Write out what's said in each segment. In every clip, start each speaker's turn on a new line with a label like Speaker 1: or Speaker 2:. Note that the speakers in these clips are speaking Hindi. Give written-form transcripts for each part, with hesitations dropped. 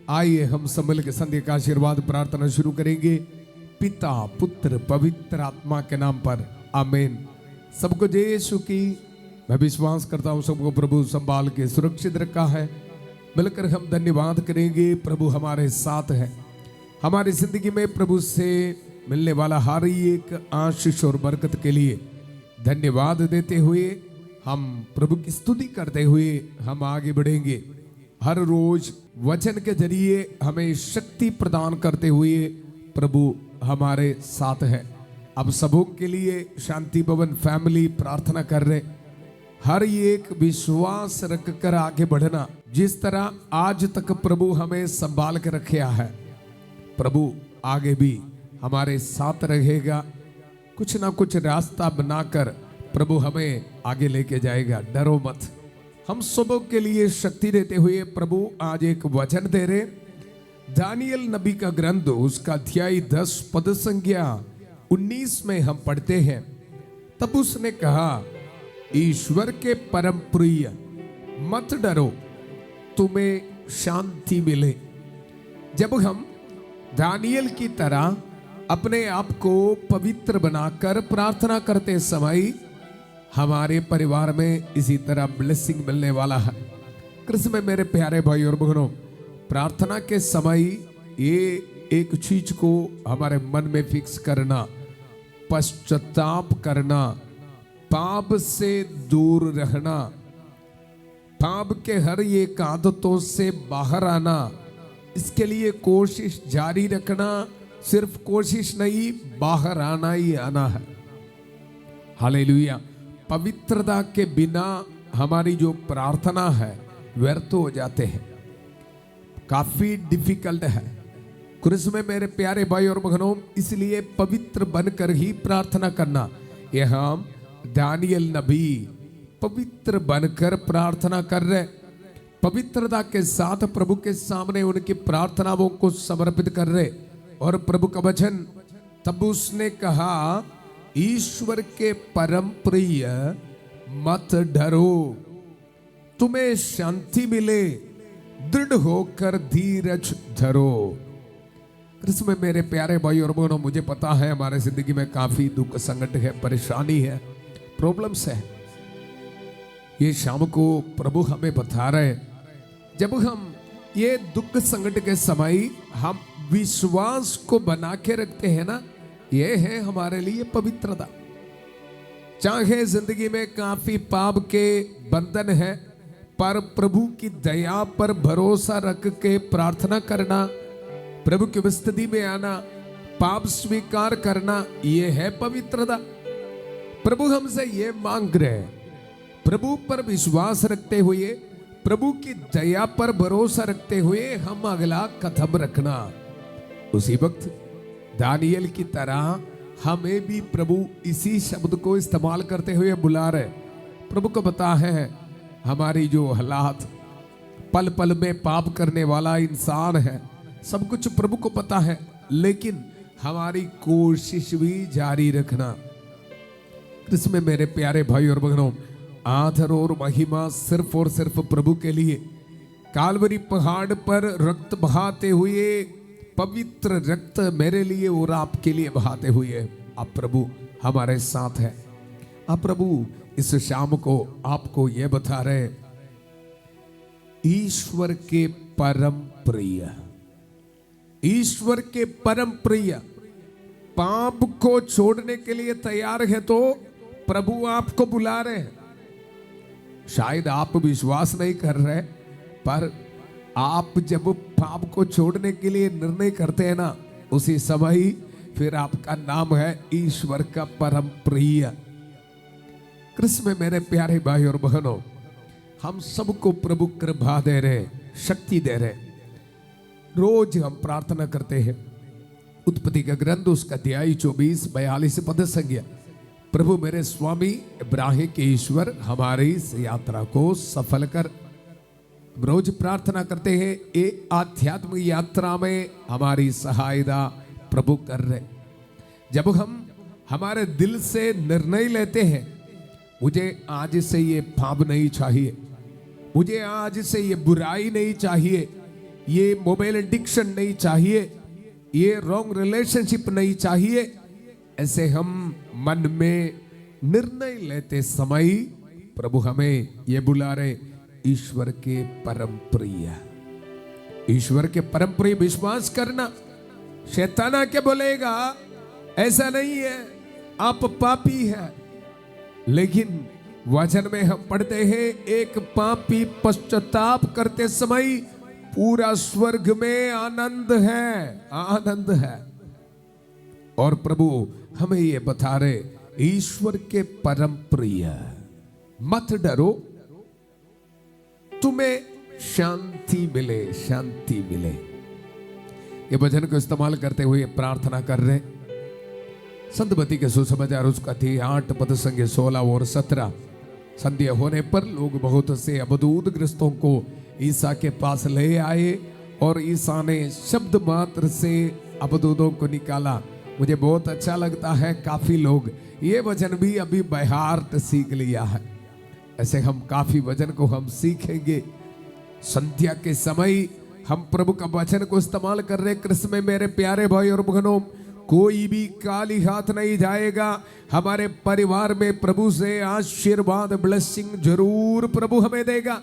Speaker 1: आइए हम सब मिल के संध्या का आशीर्वाद प्रार्थना शुरू करेंगे। पिता पुत्र पवित्र आत्मा के नाम पर आमीन। सबको जय यीशु की। मैं विश्वास करता हूँ सबको प्रभु संभाल के सुरक्षित रखा है। मिलकर हम धन्यवाद करेंगे। प्रभु हमारे साथ है। हमारी जिंदगी में प्रभु से मिलने वाला हर एक आशीष और बरकत के लिए धन्यवाद देते हुए हम प्रभु की स्तुति करते हुए हम आगे बढ़ेंगे। हर रोज वचन के जरिए हमें शक्ति प्रदान करते हुए प्रभु हमारे साथ है। अब सबों के लिए शांति भवन फैमिली प्रार्थना कर रहे, हर एक विश्वास रख कर आगे बढ़ना। जिस तरह आज तक प्रभु हमें संभाल के रखा है, प्रभु आगे भी हमारे साथ रहेगा। कुछ ना कुछ रास्ता बनाकर प्रभु हमें आगे लेके जाएगा। डरो मत। हम सबों के लिए शक्ति देते हुए प्रभु आज एक वचन दे रहे। दानियल नबी का ग्रंथ उसका अध्याय 10 पद संख्या 19 में हम पढ़ते हैं। तब उसने कहा, ईश्वर के परम प्रिय मत डरो, तुम्हें शांति मिले। जब हम दानियल की तरह अपने आप को पवित्र बनाकर प्रार्थना करते समय हमारे परिवार में इसी तरह ब्लेसिंग मिलने वाला है। कृष्ण में मेरे प्यारे भाई और बहनों, प्रार्थना के समय ये एक चीज को हमारे मन में फिक्स करना, पश्चाताप करना, पाप से दूर रहना, पाप के हर एक आदतों से बाहर आना, इसके लिए कोशिश जारी रखना। सिर्फ कोशिश नहीं, बाहर आना ही आना है। हालेलुया। पवित्रता के बिना हमारी जो प्रार्थना है व्यर्थ हो जाते हैं। काफी डिफिकल्ट है। कृष्ण में मेरे प्यारे भाई और बहनों, इसलिए पवित्र बनकर ही प्रार्थना करना। यह हम दानियल नबी पवित्र बनकर प्रार्थना कर रहे, पवित्रता के साथ प्रभु के सामने उनकी प्रार्थनाओं को समर्पित कर रहे। और प्रभु का वचन, तब उसने कहा, ईश्वर के परम प्रिय मत डरो, तुम्हें शांति मिले, दृढ़ होकर धीरज धरो। कृष्ण में मेरे प्यारे भाई और बहनों, मुझे पता है हमारे जिंदगी में काफी दुख संकट है, परेशानी है, प्रॉब्लम्स है। ये शाम को प्रभु हमें बता रहे, जब हम ये दुख संकट के समय हम विश्वास को बना के रखते हैं ना, ये है हमारे लिए पवित्रता। चाहे जिंदगी में काफी पाप के बंधन है, पर प्रभु की दया पर भरोसा रख के प्रार्थना करना, प्रभु की स्तुति में आना, पाप स्वीकार करना, ये है पवित्रता। प्रभु हमसे ये मांग रहे, प्रभु पर विश्वास रखते हुए, प्रभु की दया पर भरोसा रखते हुए हम अगला कदम रखना। उसी वक्त दानियल की तरह हमें भी प्रभु इसी शब्द को इस्तेमाल करते हुए बुला रहे। प्रभु को पता है हमारी जो हालात, पल पल में पाप करने वाला इंसान है, सब कुछ प्रभु को पता है, लेकिन हमारी कोशिश भी जारी रखना। इसमें मेरे प्यारे भाई और बहनों, आदर और महिमा सिर्फ और सिर्फ प्रभु के लिए। कालवरी पहाड़ पर रक्त बहाते हुए, पवित्र रक्त मेरे लिए और आपके लिए बहाते हुए आप प्रभु हमारे साथ है। आप प्रभु इस शाम को आपको यह बता रहे, ईश्वर के परम प्रिय, ईश्वर के परम प्रिय पाप को छोड़ने के लिए तैयार है तो प्रभु आपको बुला रहे हैं। शायद आप विश्वास नहीं कर रहे, पर आप जब पाप को छोड़ने के लिए निर्णय करते हैं ना, उसी समय फिर आपका नाम है ईश्वर का परम प्रिय। कृष्ण में मेरे प्यारे भाई और बहनों, हम सबको प्रभु कृपा दे रहे, शक्ति दे रहे। रोज हम प्रार्थना करते हैं। उत्पत्ति का ग्रंथ उसका अध्याय 24-42 पद संख्या, प्रभु मेरे स्वामी इब्राहिम के ईश्वर हमारी इस यात्रा को सफल कर। रोज प्रार्थना करते हैं, ये आध्यात्मिक यात्रा में हमारी सहायता प्रभु कर रहे। जब हम हमारे दिल से निर्णय लेते हैं, मुझे आज से ये पाप नहीं चाहिए, मुझे आज से ये बुराई नहीं चाहिए, ये मोबाइल एडिक्शन नहीं चाहिए, ये रॉन्ग रिलेशनशिप नहीं चाहिए। ऐसे हम मन में निर्णय लेते समय प्रभु हमें ये बुला रहे, ईश्वर के परम प्रिय, ईश्वर के परम प्रिय विश्वास करना। शैतान आके बोलेगा ऐसा नहीं है, आप पापी है, लेकिन वचन में हम पढ़ते हैं एक पापी पश्चाताप करते समय पूरा स्वर्ग में आनंद है, आनंद है। और प्रभु हमें ये बता रहे, ईश्वर के परम प्रिय, मत डरो, तुम्हें शांति मिले, शांति मिले। ये वचन को इस्तेमाल करते हुए प्रार्थना कर रहे। संतमती के सुसमाचार उसका थी 8 पद संख्या 16 और 17। संध्या होने पर लोग बहुत से अबदूत ग्रस्तों को ईसा के पास ले आए और ईसा ने शब्द मात्र से अबदूतों को निकाला। मुझे बहुत अच्छा लगता है, काफी लोग ये वचन भी अभी बायहार्ट सीख लिया है। ऐसे हम काफी वचन को हम सीखेंगे। संध्या के समय हम प्रभु का वचन को इस्तेमाल कर रहे। कृष्ण में मेरे प्यारे भाई और बहनों, कोई भी खाली हाथ नहीं जाएगा। हमारे परिवार में प्रभु से आशीर्वाद, ब्लेसिंग जरूर प्रभु हमें देगा।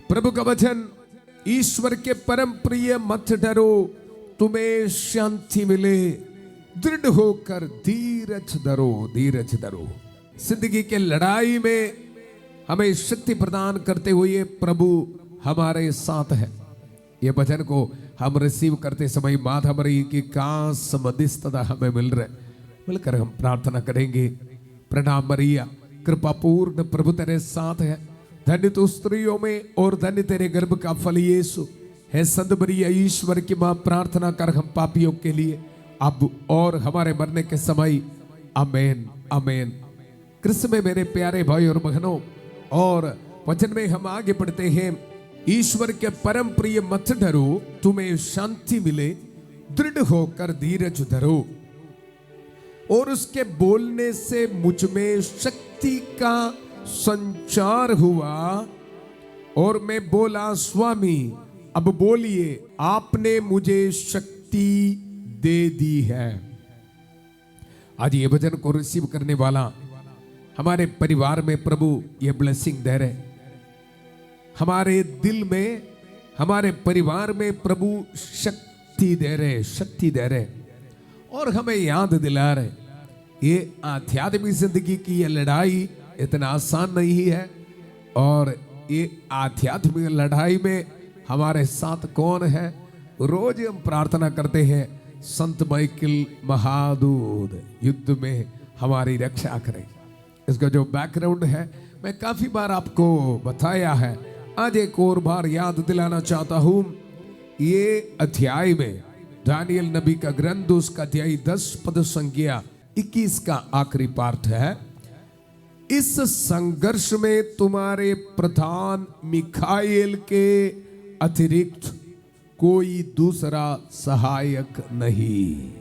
Speaker 1: प्रभु का वचन, ईश्वर के परम प्रिय मत डरो, तुम्हें शांति मिले, दृढ़ होकर धीरज धरो, धीरज धरो। जिंदगी के लड़ाई में हमें शक्ति प्रदान करते हुए प्रभु हमारे साथ है। ये वचन को हम रिसीव करते समय माता मरी की कांस मध्यस्थता हमें मिल रहे, मिलकर हम प्रार्थना करेंगे। प्रणाम मरिया, कृपा पूर्ण प्रभु तेरे साथ है, धन्य तू स्त्रियों में और धन्य तेरे गर्भ का फल यीशु है। संत मरिया ईश्वर की मां, प्रार्थना कर हम पापियों के लिए अब और हमारे मरने के समय। आमेन, आमेन। कृष्ण में मेरे प्यारे भाई और बहनों, और वचन में हम आगे बढ़ते हैं। ईश्वर के परम प्रिय मत डरो, तुम्हें शांति मिले, दृढ़ होकर धीरज धरो। और उसके बोलने से मुझ में शक्ति का संचार हुआ और मैं बोला, स्वामी अब बोलिए, आपने मुझे शक्ति दे दी है। आज ये वचन को रिसीव करने वाला हमारे परिवार में प्रभु ये ब्लेसिंग दे रहे, हमारे दिल में, हमारे परिवार में प्रभु शक्ति दे रहे, शक्ति दे रहे। और हमें याद दिला रहे, ये आध्यात्मिक जिंदगी की ये लड़ाई इतना आसान नहीं है। और ये आध्यात्मिक लड़ाई में हमारे साथ कौन है? रोज हम प्रार्थना करते हैं, संत माइकल महादूत युद्ध में हमारी रक्षा करें। इसका जो बैकग्राउंड है मैं काफी बार आपको बताया है, आज एक और बार याद दिलाना चाहता हूं। ये अध्याय में दानियल नबी का ग्रंथ, उसका अध्याय 10 पद संख्या 21 का आखिरी पार्ट है। इस संघर्ष में तुम्हारे प्रधान मिखाएल के अतिरिक्त कोई दूसरा सहायक नहीं।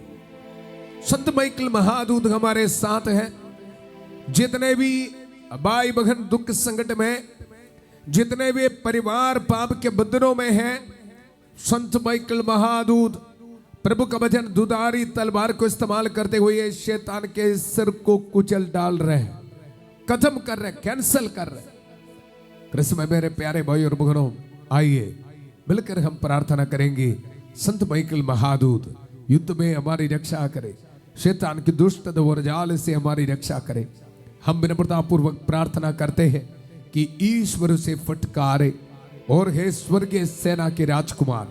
Speaker 1: संत माइकल महादूत हमारे साथ है। जितने भी भाई बहन दुख संकट में, जितने भी परिवार पाप के बंधनों में हैं, संत माइकल महादूत प्रभु का वचन दुधारी तलवार को इस्तेमाल करते हुए शैतान के सिर को कुचल डाल रहे हैं, खत्म कर रहे, कैंसल कर रहे। कृष्ण में मेरे प्यारे भाई और बहनों, आइए मिलकर हम प्रार्थना करेंगे। संत माइकल महादूत युद्ध में हमारी रक्षा करे, शैतान की दुष्ट और जाल से हमारी रक्षा करे। हम विनम्रता पूर्वक प्रार्थना करते हैं कि ईश्वर से फटकारे और हे स्वर्गीय सेना के राजकुमार,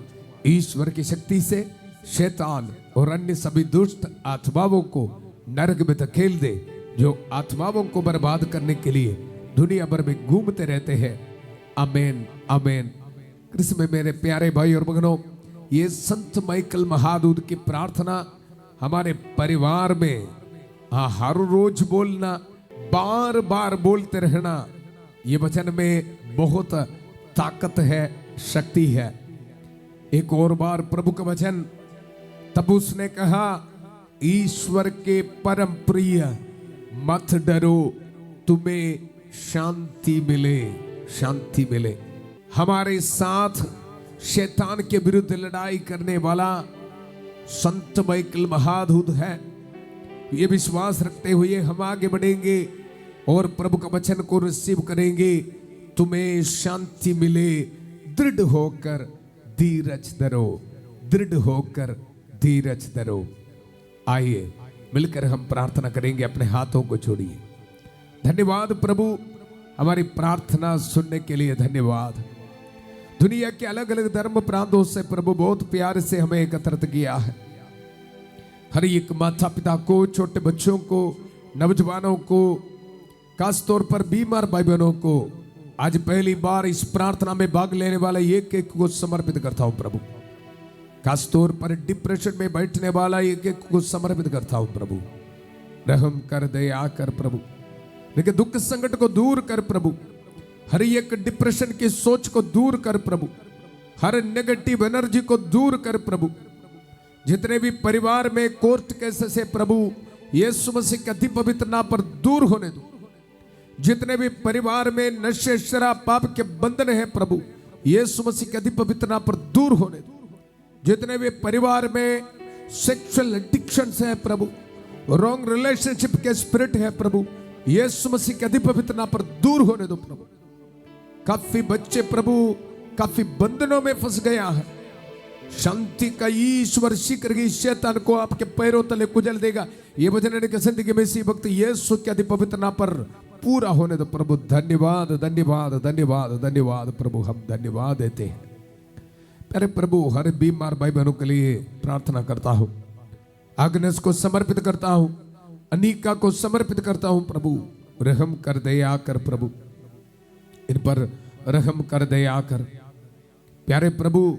Speaker 1: ईश्वर की शक्ति से शैतान और अन्य सभी दुष्ट आत्माओं को नरक में धकेल दे, जो आत्माओं को बर्बाद करने के लिए दुनिया भर में घूमते रहते हैं। आमेन, आमेन। कृष्ण में मेरे प्यारे भाई और बहनों, ये संत माइकल महादूत की प्रार्थना हमारे परिवार में हर रोज बोलना, बार बार बोलते रहना, ये वचन में बहुत ताकत है, शक्ति है। एक और बार प्रभु का वचन, तब उसने कहा, ईश्वर के परम प्रिय मत डरो, तुम्हें शांति मिले, शांति मिले। हमारे साथ शैतान के विरुद्ध लड़ाई करने वाला संत माइकल महादूत है। ये विश्वास रखते हुए हम आगे बढ़ेंगे और प्रभु का वचन को रिसीव करेंगे। तुम्हें शांति मिले, दृढ़ होकर धीरज धरो, दृढ़ होकर धीरज धरो। आइए मिलकर हम प्रार्थना करेंगे। अपने हाथों को जोड़िए। धन्यवाद प्रभु, हमारी प्रार्थना सुनने के लिए धन्यवाद। दुनिया के अलग अलग धर्म प्रांतों से प्रभु बहुत प्यार से हमें एकत्रित किया है। हर एक माता पिता को, छोटे बच्चों को, नौजवानों को, खास तौर पर बीमार भाई बहनों को आज पहली बार इस प्रार्थना में भाग लेने वाला एक एक को समर्पित करता हूं प्रभु। खास तौर पर डिप्रेशन में बैठने वाला एक एक को समर्पित करता हूं प्रभु। रहम कर, दया कर प्रभु। लेकिन दुख संकट को दूर कर प्रभु। हर एक डिप्रेशन की सोच को दूर कर प्रभु। हर नेगेटिव एनर्जी को दूर कर प्रभु। जितने भी परिवार में कोर्ट केसेस है प्रभु, यीशु मसीह के अति पवित्र नाम पर दूर होने दो। जितने भी परिवार में नशे, शराब, पाप के बंधन है प्रभु, यीशु मसीह के अति पवित्र नाम पर दूर होने दो। जितने भी परिवार में सेक्सुअल एडिक्शन है प्रभु, रॉन्ग रिलेशनशिप के स्पिरिट है प्रभु, यीशु मसीह के अति पवित्र नाम पर दूर होने दो प्रभु। काफी बच्चे प्रभु काफी बंधनों में फंस गया है। शांति का ईश्वर शीघ्र ही शैतान को आपके पैरों तले कुचल देगा। ये वचन की जिंदगी में इसी वक्त यीशु के अति पवित्र नाम पर पूरा होने दो प्रभु। धन्यवाद, धन्यवाद, धन्यवाद, धन्यवाद प्रभु, हम धन्यवाद देते हैं। प्यारे प्रभु, हर बीमार भाई बहनों के लिए प्रार्थना करता हूं। आग्नेस को समर्पित करता हूं, अनीका को समर्पित करता हूं प्रभु। रहम कर, दया कर प्रभु, इन पर रहम कर, दया कर। प्यारे प्रभु,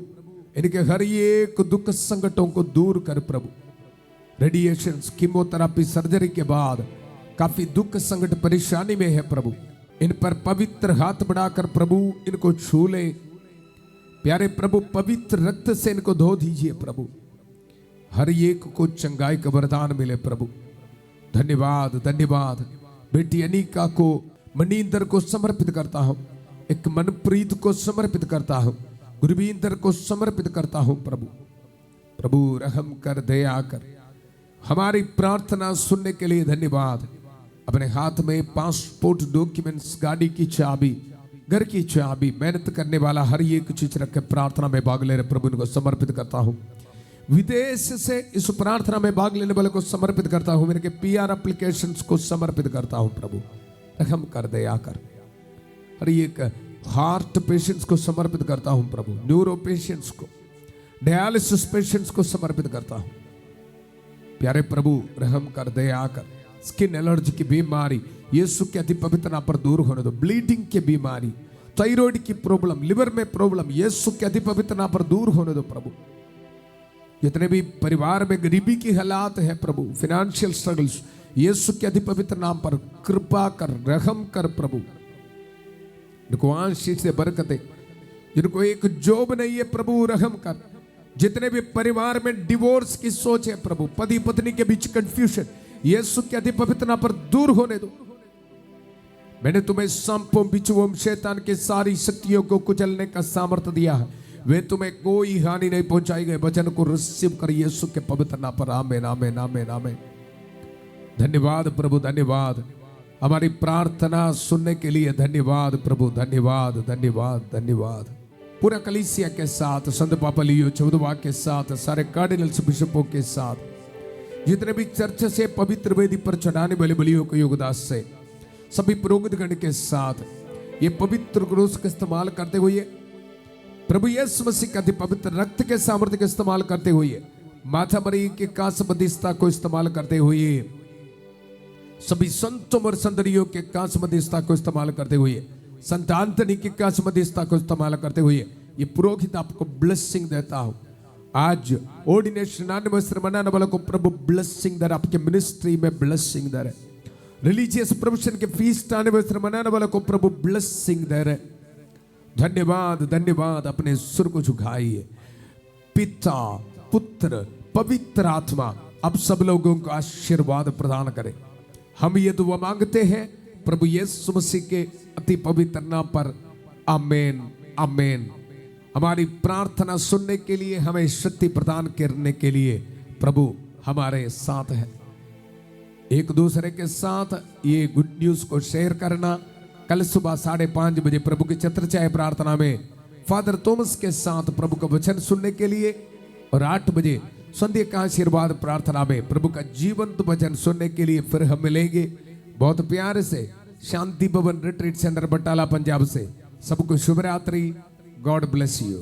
Speaker 1: इनके हर एक दुख संकटों को दूर कर प्रभु। रेडिएशन, कीमोथेरेपी, सर्जरी के बाद काफी दुख संकट परेशानी में है प्रभु। इन पर पवित्र हाथ बढ़ाकर प्रभु इनको छू ले। प्यारे प्रभु, पवित्र रक्त से इनको धो दीजिए प्रभु। हर एक को चंगाई का वरदान मिले प्रभु। धन्यवाद, धन्यवाद। बेटी अनीका को, मनिंदर को समर्पित करता हूं। एक मनप्रीत को समर्पित करता हूं। गुरविंदर को समर्पित करता हूं प्रभु। प्रभु रहम कर, दया कर। हमारी प्रार्थना सुनने के लिए धन्यवाद। अपने हाथ में पासपोर्ट, डॉक्यूमेंट्स, गाड़ी की चाबी, घर की चाबी, मेहनत करने वाला हर एक चीज रख के प्रार्थना में भाग ले रहे प्रभु, इनको समर्पित करता हूं। विदेश से इस प्रार्थना में भाग लेने वाले को समर्पित करता हूं। मेरे के पीआर एप्लीकेशंस को समर्पित करता हूं प्रभु। रहम कर, दया कर। हर एक हार्ट पेशेंट्स को समर्पित करता हूं प्रभु। न्यूरो पेशेंट्स को, डायलिसिस पेशेंट्स को समर्पित करता हूं। प्यारे प्रभु, रहम कर, दया कर। स्किन एलर्जी की बीमारी यीशु के अति पवित्र नाम पर दूर होने दो। ब्लीडिंग की बीमारी, थायराइड की प्रॉब्लम, लिवर में प्रॉब्लम, यीशु के अति पवित्र नाम पर दूर होने दो प्रभु। जितने भी परिवार में गरीबी की हालात है प्रभु, फाइनेंशियल स्ट्रगल्स, यीशु के अति पवित्र नाम पर कृपा कर, रहम कर प्रभु। इनको आशीष से बरकतें। जिनको एक जॉब नहीं है प्रभु, रहम कर। जितने भी परिवार में डिवोर्स की सोच है प्रभु, पति पत्नी के बीच कंफ्यूजन, यीशु के अति पवित्र नाम पर दूर होने दो। मैंने तुम्हें सांपों, बिच्छुओं, शैतान के सारी शक्तियों को कुचलने का सामर्थ्य दिया है। वे तुम्हें कोई हानि नहीं पहुंचाएंगे। वचन को रिसीव कर यीशु के पवित्र नाम पर आमीन, आमीन, आमीन, आमीन। धन्यवाद प्रभु, धन्यवाद। हमारी प्रार्थना सुनने के लिए धन्यवाद प्रभु, धन्यवाद, धन्यवाद, धन्यवाद। पूरा कलीसिया के साथ, संत पापा लियो चौदवा के साथ, सारे कार्डिनल्स, बिशपों के साथ, जितने भी चर्च से पवित्र वेदी पर चढ़ाने वाले बलियों के योगदास से, सभी पुरोहितगण के साथ ये पवित्र क्रूस का इस्तेमाल करते हुए, प्रभु यीशु मसीह का पवित्र रक्त के सामर्थ्य का इस्तेमाल करते हुए, माथा मरी के कांस मध्यस्थता को इस्तेमाल करते हुए, सभी संतों और संतरियों के कांस मध्यस्थता को इस्तेमाल करते हुए, संत एंथनी के कांस मध्यस्थता को इस्तेमाल करते हुए, ये पुरोहित आपको ब्लेसिंग देता हूं। आज ऑर्डिनेशन एनिवर्सरी मनाने वालों को प्रभु ब्लेसिंग दे, आपके मिनिस्ट्री में ब्लेसिंग दे रहे। रिलीजियस प्रोफेशन के फीस्ट एनिवर्सरी मनाने वालों को प्रभु ब्लेसिंग दे रहे। धन्यवाद, धन्यवाद। अपने सुर को झुकाइए। पिता, पुत्र, पवित्र आत्मा अब सब लोगों को आशीर्वाद प्रदान करे। हम ये दुआ मांगते हैं प्रभु यीशु मसीह के अति पवित्र नाम पर, आमीन, आमीन, हमारी प्रार्थना सुनने के लिए, हमें शक्ति प्रदान करने के लिए प्रभु हमारे साथ है। एक दूसरे के साथ ये गुड न्यूज को शेयर करना। कल सुबह 5:30 बजे प्रभु की छत्रछाया प्रार्थना में फादर थॉमस के साथ प्रभु का वचन सुनने के लिए, और 8 बजे संध्या का आशीर्वाद प्रार्थना में प्रभु का जीवंत वचन सुनने के लिए फिर हम मिलेंगे। बहुत प्यार से शांति भवन रिट्रीट सेंटर बटाला पंजाब से सबको शुभ रात्रि। God bless you.